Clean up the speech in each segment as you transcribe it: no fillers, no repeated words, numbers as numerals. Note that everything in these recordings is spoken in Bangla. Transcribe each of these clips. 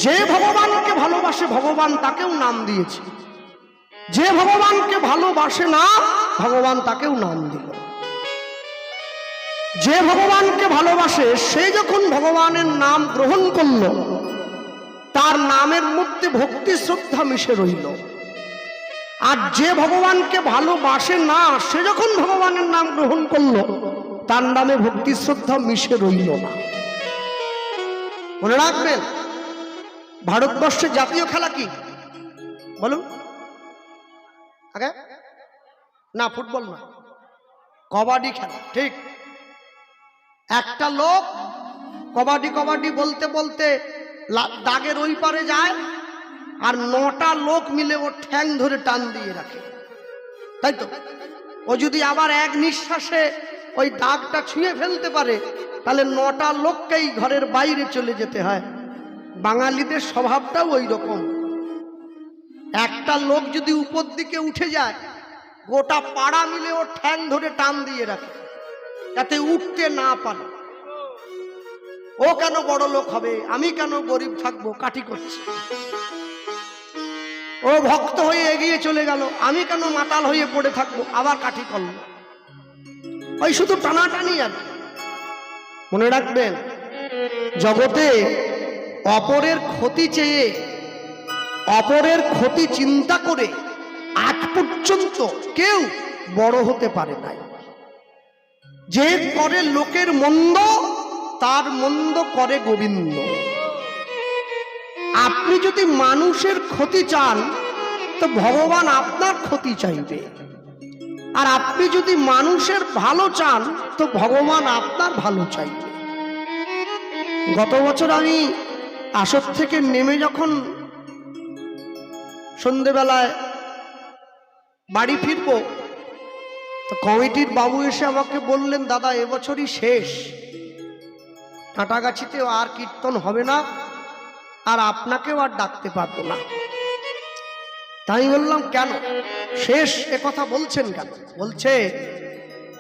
যে ভগবানকে ভালোবাসে ভগবান তাকেও নাম দিয়েছে, যে ভগবানকে ভালোবাসে না ভগবান তাকেও নাম দিল। যে ভগবানকে ভালোবাসে সে যখন ভগবানের নাম গ্রহণ করল, তার নামের মধ্যে ভক্তি শ্রদ্ধা মিশে রইল। আর যে ভগবানকে ভালোবাসে না সে যখন ভগবানের নাম গ্রহণ করল, তার নামে ভক্তি শ্রদ্ধা মিশে রইল না। মনে রাখবেন, ভারতবর্ষের জাতীয় খেলা কি বলুন? আগে না, ফুটবল না, কবাডি খেলা। ঠিক, একটা লোক কবাডি কবাডি বলতে বলতে দাগের ওই পারে যায়, আর 9টা লোক মিলে ওর ঠ্যাং ধরে টান দিয়ে রাখে, তাই তো? ও যদি আবার এক নিঃশ্বাসে ওই দাগটা ছুঁয়ে ফেলতে পারে, তাহলে 9টা লোককেই ঘরের বাইরে চলে যেতে হয়। বাঙালিদের স্বভাবটাও ওই রকম। একটা লোক যদি উপর দিকে উঠে যায়, গোটা পাড়া মিলে ওর ঠ্যাং ধরে টান দিয়ে রাখে যাতে উঠতে না পারে। ও কেন বড় লোক হবে, আমি কেন গরিব থাকবো, কাঠি করছে। ও ভক্ত হয়ে এগিয়ে চলে গেল, আমি কেন মাতাল হয়ে পড়ে থাকবো, আবার কাঠি করল। ওই শুধু টানাটানি। আর মনে রাখবেন, জগতে অপরের ক্ষতি চেয়ে, অপরের ক্ষতি চিন্তা করে আজ পর্যন্ত কেউ বড় হতে পারে নাই। যে করে লোকের মন্দ, তার মন্দ করে গোবিন্দ। আপনি যদি মানুষের ক্ষতি চান তো ভগবান আপনার ক্ষতি চাইবে, আর আপনি যদি মানুষের ভালো চান তো ভগবান আপনার ভালো চাইবে। গত বছর আমি আসর থেকে নেমে যখন সন্ধেবেলায় বাড়ি ফিরবো, তো কমিটির বাবু এসে আমাকে বললেন, দাদা এবছরই শেষ, কাঁটাগাছিতে আর কীর্তন হবে না, আর আপনাকেও আর ডাকতে পারবো না। তাই বললাম, কেন শেষ এ কথা বলছেন কেন? বলছে,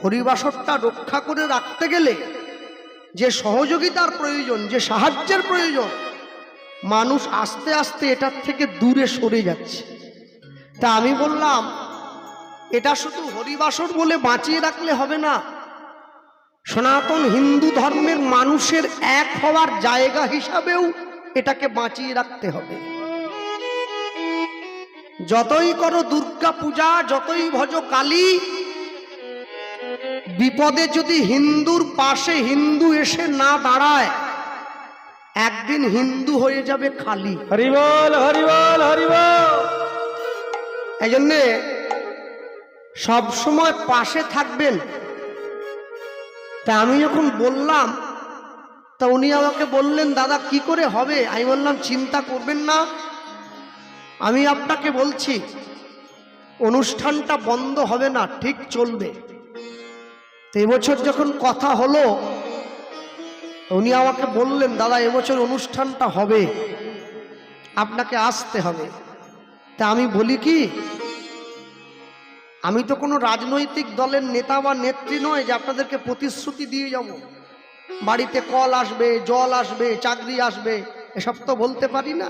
হরিবাসরটা রক্ষা করে রাখতে গেলে যে সহযোগিতার প্রয়োজন, যে সাহায্যের প্রয়োজন, মানুষ আস্তে আস্তে এটার থেকে দূরে সরে যাচ্ছে। তা আমি বললাম, এটা শুধু হরিবাসর বলে বাঁচিয়ে রাখলে হবে না, সনাতন হিন্দু ধর্মের মানুষের এক হওয়ার জায়গা হিসাবেও এটাকে বাঁচিয়ে রাখতে হবে। যতই করো দুর্গা পূজা, যতই ভজ কালী, বিপদে যদি হিন্দুর পাশে হিন্দু এসে না দাঁড়ায়, একদিন হিন্দু হয়ে যাবে খালি। হরি বল, হরি বল, হরি বল। এই জন্যে সবসময় পাশে থাকবেন। তা আমি যখন বললাম, তা উনি আমাকে বললেন, দাদা কি করে হবে? আমি বললাম, চিন্তা করবেন না, আমি আপনাকে বলছি, অনুষ্ঠানটা বন্ধ হবে না, ঠিক চলবে। তো এবছর যখন কথা হলো, উনি আমাকে বললেন, দাদা এবছর অনুষ্ঠানটা হবে, আপনাকে আসতে হবে। তা আমি বলি কি, আমি তো কোনো রাজনৈতিক দলের নেতা বা নেত্রী নয় যে আপনাদেরকে প্রতিশ্রুতি দিয়ে যাব, বাড়িতে কল আসবে, জল আসবে, চাকরি আসবে, এসব তো বলতে পারি না।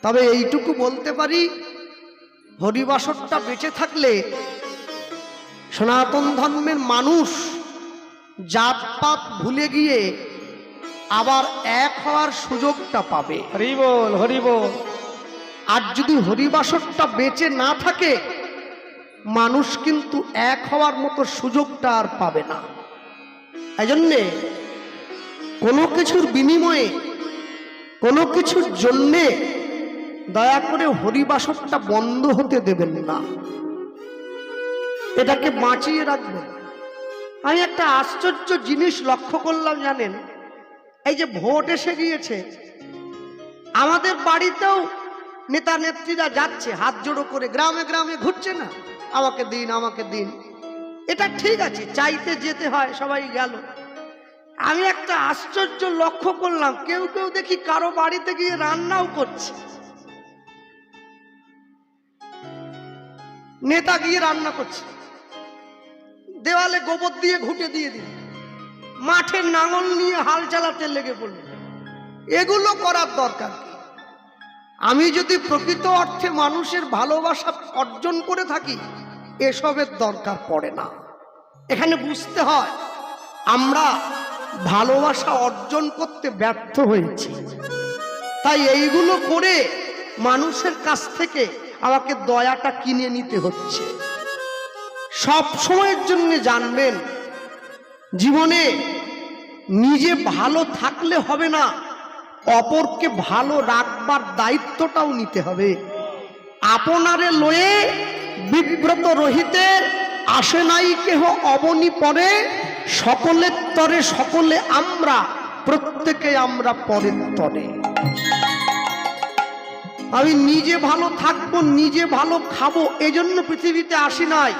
তবে এইটুকু বলতে পারি, হরিবাসরটা বেঁচে থাকলে সনাতন ধর্মের মানুষ জাতপাত ভুলে গিয়ে আবার এক হওয়ার সুযোগটা পাবে। হরি বল, হরি বল। আর যদি হরিবাসরটা বেঁচে না থাকে, মানুষ কিন্তু এক হওয়ার মতো সুযোগটা আর পাবে না। এই জন্যে কোনো কিছুর বিনিময়ে, কোনো কিছুর জন্যে দয়া করে হরিবাসরটা বন্ধ হতে দেবেন না, এটাকে বাঁচিয়ে রাখবেন। আমি একটা আশ্চর্য জিনিস লক্ষ্য করলাম, জানেন? এই যে ভোট এসে গিয়েছে, আমাদের বাড়িতেও নেতা নেত্রীরা যাচ্ছে হাত জোড়ো করে, গ্রামে গ্রামে ঘুরছে না, আমাকে দিন, আমাকে দিন। এটা ঠিক আছে, চাইতে যেতে হয়, সবাই গেল। আমি একটা আশ্চর্য লক্ষ্য করলাম, কেউ কেউ দেখি কারো বাড়িতে গিয়ে রান্নাও করছে। নেতা গিয়ে রান্না করছে, দেওয়ালে গোবর দিয়ে ঘুঁটে দিয়ে দিল, মাঠে নাঙল নিয়ে হাল চালাতে লেগে পড়ল। এগুলো করার দরকার কি? আমি যদি প্রকৃত অর্থে মানুষের ভালোবাসা অর্জন করে থাকি, এসবের দরকার পড়ে না। এখানে বুঝতে হয় আমরা ভালোবাসা অর্জন করতে ব্যর্থ হয়েছি, তাই এইগুলো করে মানুষের কাছ থেকে আমাকে দয়াটা কিনে নিতে হচ্ছে। সব সময়ের জন্য জানবেন, জীবনে নিজে ভালো থাকলে হবে না, অপরকে ভালো রাখবার দায়িত্বটাও নিতে হবে। আপনারে লয়ে বিব্রত রহিতে আসে নাই কেহ অবনি পরে, সকলের তরে সকলে আমরা, প্রত্যেকে আমরা পরের তরে। আমি নিজে ভালো থাকবো, নিজে ভালো খাবো, এজন্য পৃথিবীতে আসি নাই।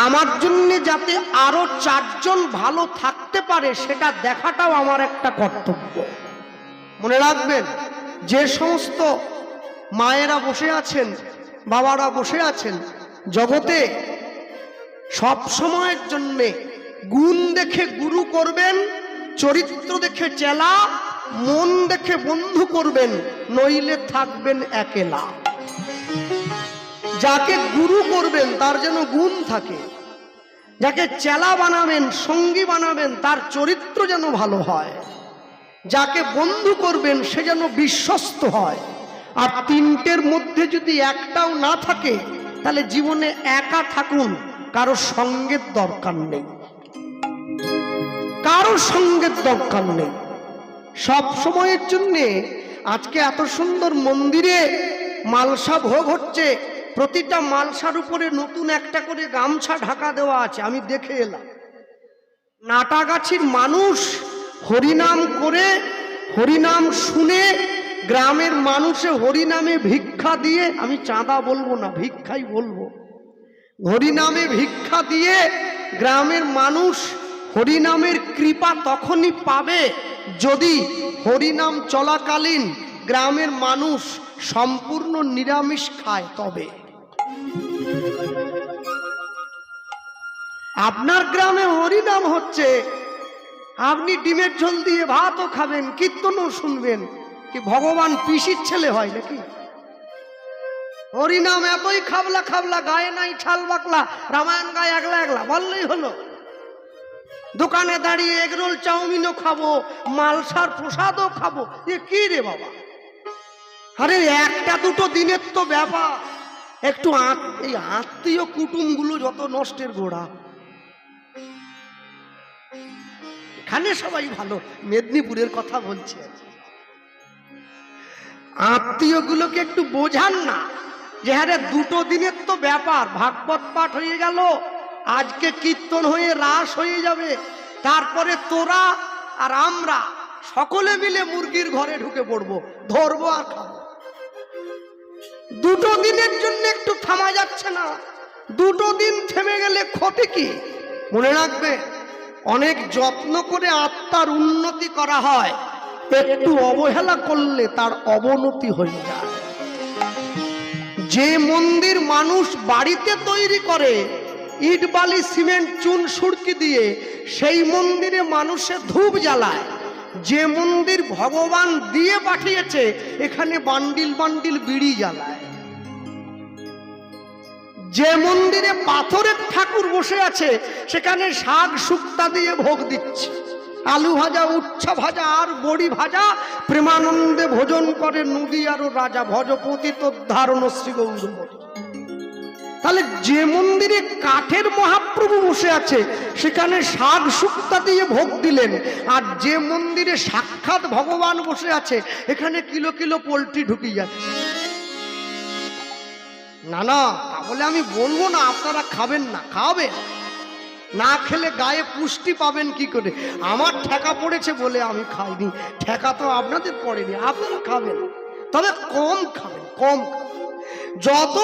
আমার জন্য যাতে আরো 4 জন ভালো থাকতে পারে সেটা দেখাটাও আমার একটা কর্তব্য। মনে রাখবেন, যে সমস্ত মায়েরা বসে আছেন, বাবারা বসে আছেন, জগতে সব সময়ের জন্য গুণ দেখে গুরু করবেন, চরিত্র দেখে চেলা, মন দেখে বন্ধু করবেন, নইলে থাকবেন একেলা। যাকে গুরু করবেন তার যেন গুণ থাকে, যাকে চেলা বানাবেন, সঙ্গী বানাবেন, তার চরিত্র যেন ভালো হয়, যাকে বন্ধু করবেন সে যেন বিশ্বস্ত হয়। আর তিনটের মধ্যে যদি একটাও না থাকে, তাহলে জীবনে একা থাকুন, কারো সঙ্গের দরকার নেই, কারো সঙ্গের দরকার নেই। সব সময়ের জন্য আজকে এত সুন্দর মন্দিরে মালসা ভোগ হচ্ছে, প্রতিটা মালসার উপরে নতুন একটা করে গামছা ঢাকা দেওয়া আছে, আমি দেখে এলাম। নাটাগাছির মানুষ হরিনাম করে, হরিনাম শুনে, গ্রামের মানুষে হরিনামে ভিক্ষা দিয়ে, আমি চাঁদা বলবো না, ভিক্ষাই বলবো, হরিনামে ভিক্ষা দিয়ে গ্রামের মানুষ হরিনামের কৃপা তখনই পাবে যদি হরিনাম চলাকালীন গ্রামের মানুষ সম্পূর্ণ নিরামিষ খায়। তবে আপনার গ্রামে হরিনাম হচ্ছে, আপনি ডিমের ঝোল দিয়ে ভাতও খাবেন, কীর্তনও শুনবেন, কি ভগবান পিসির ছেলে হয় নাকি? হরিনাম এতই খাবলা খাবলা, গায়ে নাই ছাল বাকলা, রামায়ণ গায়ে একলা একলা বললেই হলো। দোকানে দাঁড়িয়ে এগরোল চাউমিনও খাবো, মালসার প্রসাদও খাবো, এ কি রে বাবা? আরে একটা দুটো দিনের তো ব্যাপার, একটু এই আত্মীয় কুটুম গুলো যত নষ্টের গোড়া। এখানে সবাই ভালো, মেদিনীপুরের কথা বলছি, আত্মীয় গুলোকে একটু বোঝান না যে হ্যাঁ দুটো দিনের তো ব্যাপার, ভাগবত পাঠ হয়ে গেল, আজকে কীর্তন হয়ে রাস হয়ে যাবে, তারপরে তোরা আর আমরা সকলে মিলে মুরগির ঘরে ঢুকে পড়বো, ধরবো আর খাবো। দুটো দিনের জন্য একটু থামা যাচ্ছে না, দুটো দিন থেমে গেলে ক্ষতি কি? মনে রাখবে, অনেক যত্ন করে আত্মার উন্নতি করা হয়, একটু অবহেলা করলে তার অবনতি হয়ে যায়। যে মন্দির মানুষ বাড়িতে তৈরি করে ইট বালি সিমেন্ট চুন সুরকি দিয়ে, সেই মন্দিরে মানুষে ধূপ জ্বালায়। যে মন্দির ভগবান দিয়ে পাঠিয়েছে, এখানে বান্ডিল বান্ডিল বিড়ি জ্বালায়। যে মন্দিরে পাথরের ঠাকুর বসে আছে, সেখানে শাক শুক্তা দিয়ে ভোগ দিচ্ছে, আলু ভাজা, উচ্ছা ভাজা আর বড়ি ভাজা, প্রেমানন্দে ভোজন করে নদী আরো রাজা, ভজপতি তোদ্ধারণ শ্রী গৌরমণি। তাহলে যে মন্দিরে কাঠের মহাপ্রভু বসে আছে, সেখানে শাক শুক্তা দিয়ে ভোগ দিলেন, আর যে মন্দিরে সাক্ষাৎ ভগবান বসে আছে, এখানে কিলো কিলো পোলট্রি ঢুকিয়ে যাচ্ছে। না না, তাহলে আমি বলবো না আপনারা খাবেন না, খাবেন না, খেলে গায়ে পুষ্টি পাবেন কি করে? আমার ঠেকা পড়েছে বলে আমি খাইনি, ঠেকা তো আপনাদের পড়েনি, আপনারা খাবেন, তবে কম খাবেন, কম। যত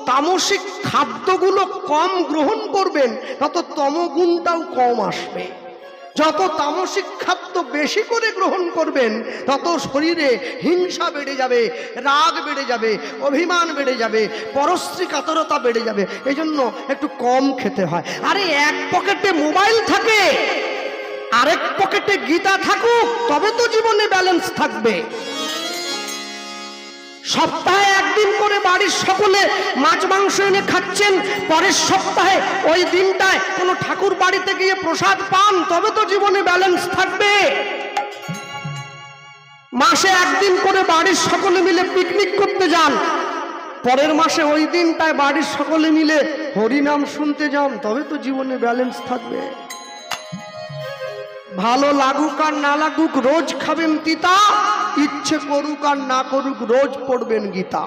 তামসিক খাদ্যগুলো কম গ্রহণ করবেন, তত তমগুণটাও কম আসবে। যত তামসিক খাদ্য বেশি করে গ্রহণ করবেন, তত শরীরে হিংসা বেড়ে যাবে, রাগ বেড়ে যাবে, অভিমান বেড়ে যাবে, পরশ্রী কাতরতা বেড়ে যাবে। এই জন্য একটু কম খেতে হয়। আরে এক পকেটে মোবাইল থাকে, আরেক পকেটে গীতা থাকুক, তবে তো জীবনে ব্যালেন্স থাকবে। সপ্তাহে একদিন করে বাড়ির সকলে মাছ মাংস এনে খাচ্ছেন, পরের সপ্তাহে ওই দিনটায় কোনো ঠাকুর বাড়িতে গিয়ে প্রসাদ পান, তবে তো জীবনে ব্যালেন্স থাকবে। মাসে একদিন করে বাড়ির সকলে মিলে পিকনিক করতে যান, পরের মাসে ওই দিনটায় বাড়ির সকলে মিলে হরিনাম শুনতে যান, তবে তো জীবনে ব্যালেন্স থাকবে। ভালো লাগুক আর না লাগুক রোজ খাবেন তিতা, ইচ্ছে করুক আর না করুক রোজ পড়বেন গীতা।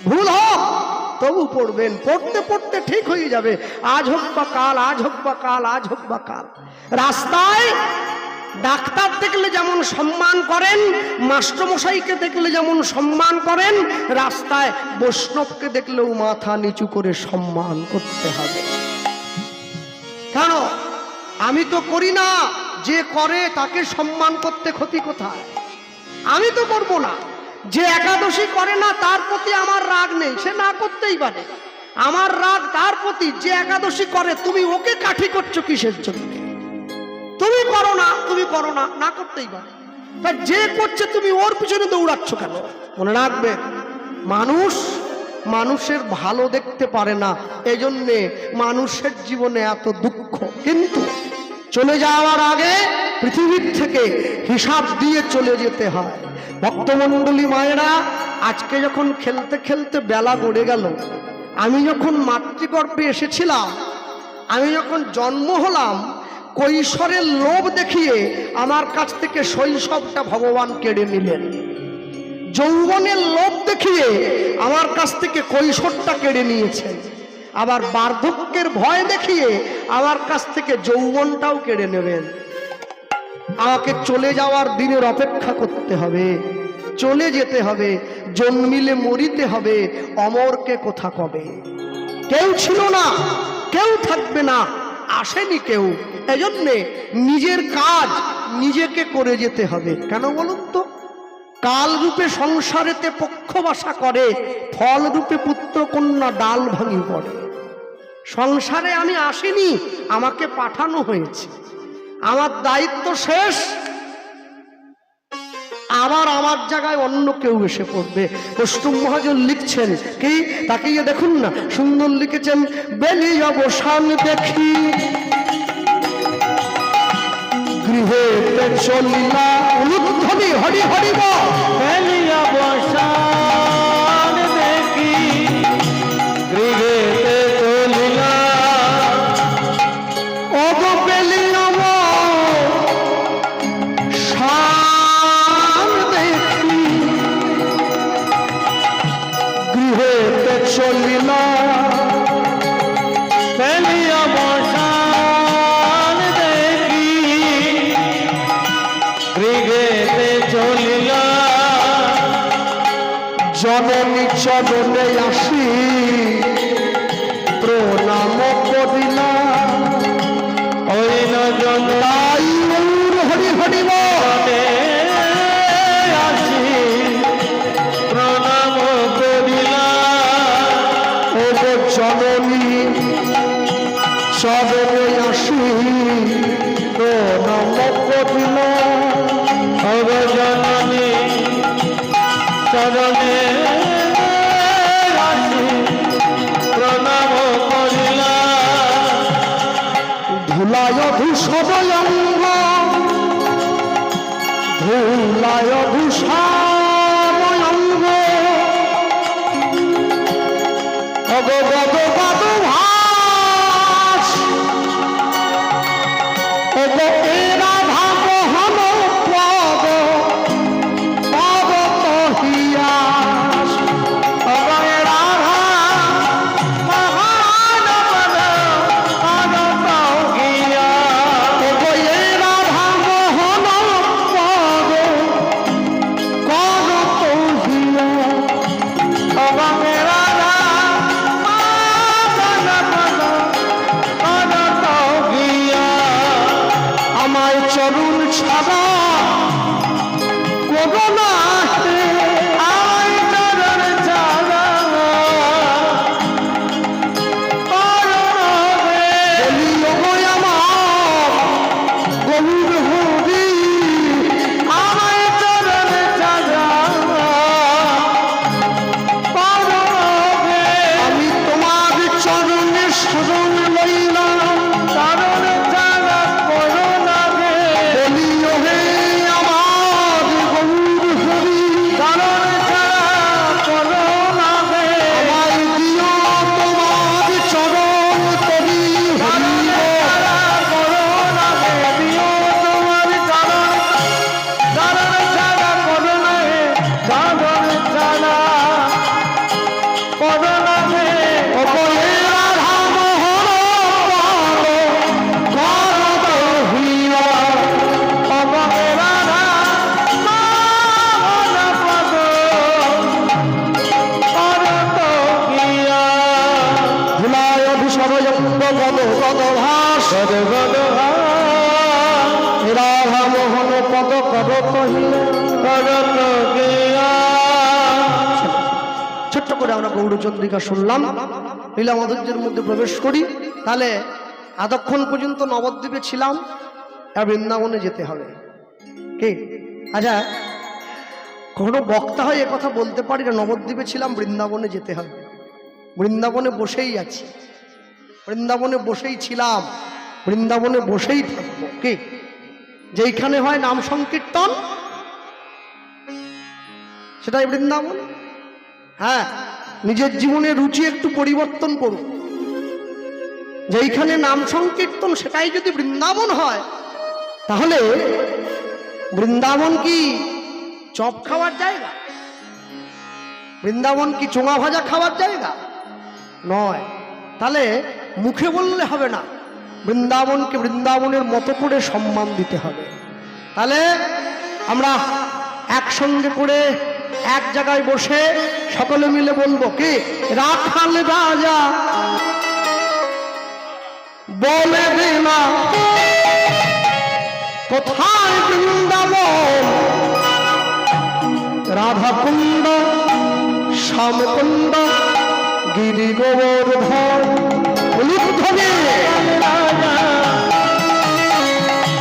ভুল হোক তবু পড়বেন, পড়তে পড়তে ঠিক হয়ে যাবে। আজ হোক বা কাল, আজ হোক বা কাল, আজ হোক বা কাল। রাস্তায় ডাক্তার দেখলে যেমন সম্মান করেন, মাস্টারমশাইকে দেখলে যেমন সম্মান করেন, রাস্তায় বৈষ্ণবকে দেখলেও মাথা নিচু করে সম্মান করতে হবে। কেন? আমি তো করি না, যে করে তাকে সম্মান করতে ক্ষতি কোথায়? আমি তো করব না। যে একাদশী করে না তার প্রতি আমার রাগ নেই, সে না করতেই পারে। আমার রাগ তার প্রতি যে একাদশী করে, তুমি ওকে কাঠি করছো কিসের জন্য? তুমি করো না, তুমি করো না, না করতেই পারে। তা যে করছে তুমি ওর পিছনে দৌড়াচ্ছ কেন? মনে রাখবে, মানুষ মানুষের ভালো দেখতে পারে না, এজন্যে মানুষের জীবনে এত দুঃখ। কিন্তু চলে যাওয়ার আগে পৃথিবীর থেকে হিসাব দিয়ে চলে যেতে হয়। ভক্তমণ্ডলী মায়েরা, আজকে যখন খেলতে খেলতে বেলা গড়ে গেল, আমি যখন মাতৃগর্ভে এসেছিলাম, আমি যখন জন্ম হলাম, কৈশোরের লোভ দেখিয়ে আমার কাছ থেকে শৈশবটা ভগবান কেড়ে নিলেন। যৌবনের লোভ দেখিয়ে আমার কাছ থেকে কৈশোরটা কেড়ে নিয়েছেন। আবার বার্ধক্যের ভয় দেখিয়ে আমার কাছ থেকে যৌবনটাও কেড়ে নেবেন। আমাকে চলে যাওয়ার দিনের অপেক্ষা করতে হবে, চলে যেতে হবে, জন্মিলে মরিতে হবে, অমরকে কোথা কবে। কেউ ছিল না, কেউ থাকবে না, আসেনি কেউ। এজন্যে নিজের কাজ নিজেকে করে যেতে হবে। কেন বলুন তো? কাল রূপে সংসারেতে পক্ষ বাসা করে, ফল রূপে পুত্র কন্যা ডাল ভাঙি পড়ে। সংসারে আমি আসিনি, আমাকে পাঠানো হয়েছে, আমার দায়িত্ব শেষ, আবার আমার জায়গায় অন্য কেউ এসে পড়বে। কষ্টুম মহাজন লিখছেন কি, তাকিয়ে দেখুন না, সুন্দর লিখেছেন, বেলি অবসান দেখি গৃহে চলিলা, উলুধ্বনি হরি হরিব, বেলি অবসান দেখি গৃহে চলিলা, অব বেলি অবসান দেখি গৃহে চলিলা, বেলি অবসান দেখি গৃহেতে চলিলা, জননী চরণে আসি প্রণাম করিলা, ওই নজন তাই হরি হরিব আসি প্রণাম করিলা, ও জননী চরণে আসি প্রণাম করিলা, জননী চরণে আসি প্রণাম করিলা, ধুলায় ধূসর অঙ্গ, ধুলায় ধূসর অঙ্গ, অগগদ গদ ভাস, অগ এ রাধা মোহন পদ, পদ কহিয়াস, অগ এ রাধা মোহন পদ, পদ কহিয়া, অগ এ রাধা মোহন পদ, পদ কহিয়া, অগ এ রাধা আমায় চরণ ছাড়া করো না, আমায় চরণ ছাড়া বলি ওগো আমার গৌর হরি, আমায় চরণ ছাড়া কহিলা করত গিয়া। ছোট্ট করে আমরা গৌরচন্দ্রিকা শুনলাম, লীলা মাধুর্যের মধ্যে প্রবেশ করি। তাহলে এতক্ষণ পর্যন্ত নবদ্বীপে ছিলাম, আর বৃন্দাবনে যেতে হবে। কি আচ্ছা, কোনো বক্তা হয় এ কথা বলতে পারি না, নবদ্বীপে ছিলাম, বৃন্দাবনে যেতে হবে। বৃন্দাবনে বসেই আছি, বৃন্দাবনে বসেই ছিলাম, বৃন্দাবনে বসেই থাকবো। কি যেইখানে হয় নাম সংকীর্তন, সেটাই বৃন্দাবন। হ্যাঁ, নিজের জীবনে রুচি একটু পরিবর্তন করুন। যেইখানে নাম সংকীর্তন সেটাই যদি বৃন্দাবন হয়, তাহলে বৃন্দাবন কি চপ খাওয়ার জায়গা? বৃন্দাবন কি চোঙা ভাজা খাওয়ার জায়গা নয়। তাহলে মুখে বললে হবে না, বৃন্দাবনকে বৃন্দাবনের মতো করে সম্মান দিতে হবে। তাহলে আমরা একসঙ্গে করে এক জায়গায় বসে সকলে মিলে বলবো, কি রাখাল রাজা বলে দিনা কোথায় বৃন্দাবন, রাধা কুণ্ড শ্যামকুণ্ড গিরি গোবর্ধন।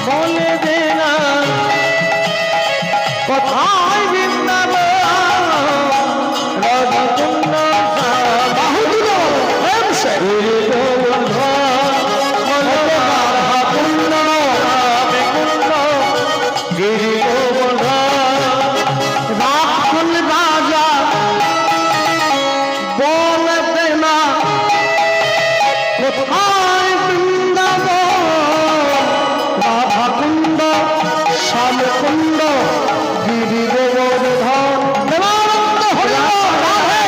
বলে দে না কোথায় বৃন্দাবন, রাধা কুণ্ড বাহুগুলো গিরি গোবর্ধন রাধা কুণ্ড শ্যামকুণ্ড গিরি গোবর্ধন। রাখাল রাজা বলে দেনা কোথায় বৃন্দাবন, রাধা কুণ্ড শ্যামকুণ্ড গিরি গোবর্ধন। দেবানন্দ হরি বল, রাধে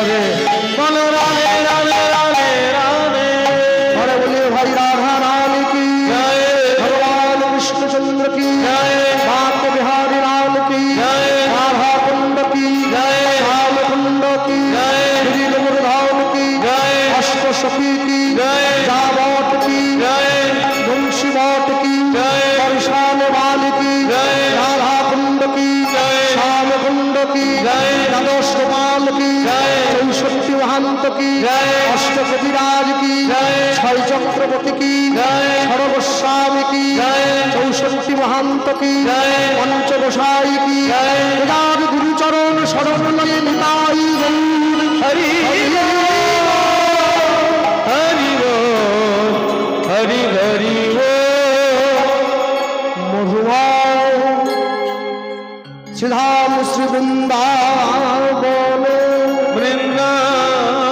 রে বলো রাধে রাধে রাধে রাধে अरे बोलिए भाई राधा रानी की जय भगवान कृष्णचंद्र की जय बाप बिहारी राम की जय राधा कुंड की जय श्याम कुंड की जय गिरिधाम की जय अष्ट सखी की जय जावट की जय मुंशी मौत की जय परेशान वाली की जय राधा कुंड की जय श्याम कुंड की जय नदोष गोपाल की जय चौषट्टी महंत की जय अष्ट कविराज की जय छय चक्रवर्ती की जय छड़ गोस्वामी की जय चौषट्टी महंत की जय पंच गोसाई की जय वेदांत गुरुचरण शरण लय निताई गौर हरि हरि बोल हरि हरि बोल मधुआ श्रीधाम श्री वृंदावन वृंदावन